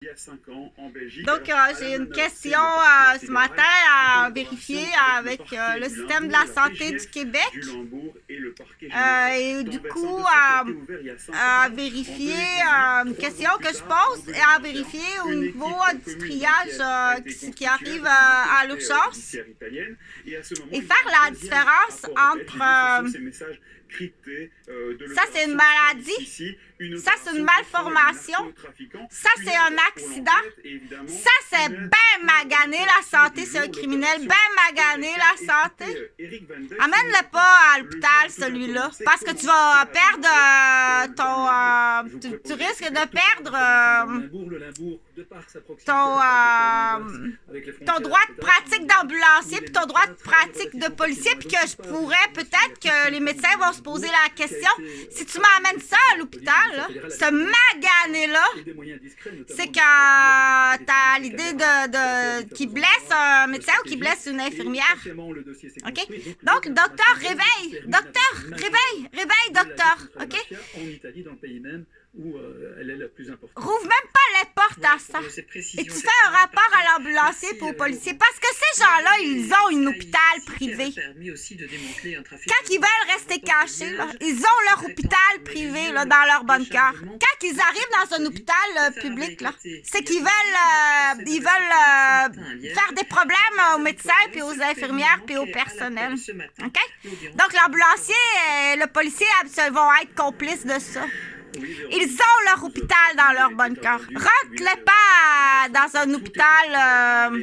Il y a 5 ans en Belgique. Donc, j'ai une question ce matin à vérifier avec le système de la santé du Québec. Et du coup, à vérifier une question que je pose et à vérifier au niveau du triage qui arrive à l'urgence et faire la différence entre ça, c'est une maladie, ça, c'est une malformation, ça, c'est un accident, ça, c'est ben magané la santé, c'est un criminel, ben magané la santé. Amène-le pas à l'hôpital, celui-là, parce que tu vas perdre tu risques de perdre ton droit de pratique d'ambulancier puis ton droit de pratique de policier, puis que je pourrais peut-être que les médecins vont se poser la question, si tu m'amènes ça à l'hôpital, ce magané-là, c'est que t'as l'idée qui blesse un médecin ou qui blesse une infirmière. OK? Donc, docteur, réveille! Docteur, réveille! Réveille, docteur! OK? Où elle est la plus importante. Rouvre même pas les portes à ça. Et tu fais un rapport à l'ambulancier et au policier. Parce que ces gens-là, ils ont un hôpital privé. Quand ils veulent rester cachés, là, ils ont leur hôpital privé là, dans leur bunker. Quand ils arrivent dans un hôpital public, là, c'est qu'ils veulent faire des problèmes aux médecins, puis aux infirmières, puis au personnel. Okay? Donc l'ambulancier et le policier vont être complices de ça. Ils ont leur hôpital dans leur bunker. Rentre-les pas dans un hôpital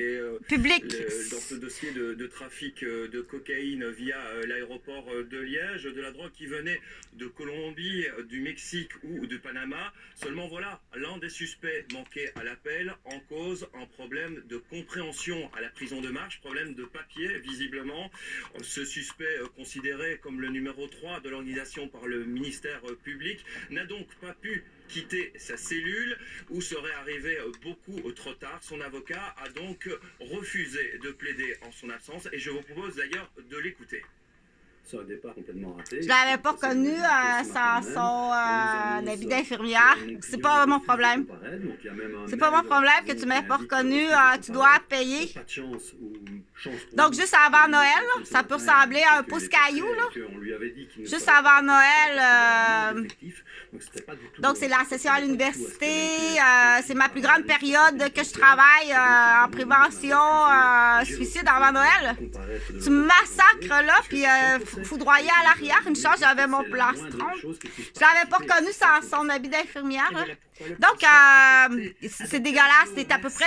public. Dans ce dossier de trafic de cocaïne via l'aéroport de Liège, de la drogue qui venait de Colombie, du Mexique ou de Panama. Seulement voilà, l'un des suspects manquait à l'appel, en cause un problème de compréhension à la prison de Marche, problème de papier visiblement. Ce suspect considéré comme le numéro 3 de l'organisation par le ministère public n'a donc pas pu quitter sa cellule ou serait arrivé beaucoup trop tard. Son avocat a donc refusé de plaider en son absence et je vous propose d'ailleurs de l'écouter. C'est un départ complètement raté. Je l'avais pas reconnu sans son habit d'infirmière. C'est pas mon problème. C'est pas mon problème que tu m'aies pas reconnu. Tu dois payer. Donc, juste avant Noël, là, ça peut ressembler à un pouce caillou. Là. Juste avant Noël. Donc, c'est la session à l'université. C'est ma plus grande période que je travaille en prévention suicide avant Noël. Tu me massacres là, puis foudroyé à l'arrière. Une chance, j'avais mon plastron. Je l'avais pas reconnu sans son habit d'infirmière. Donc, c'est dégueulasse. C'est à peu près...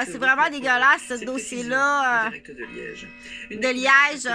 c'est vraiment dégueulasse, ce dossier-là de Liège.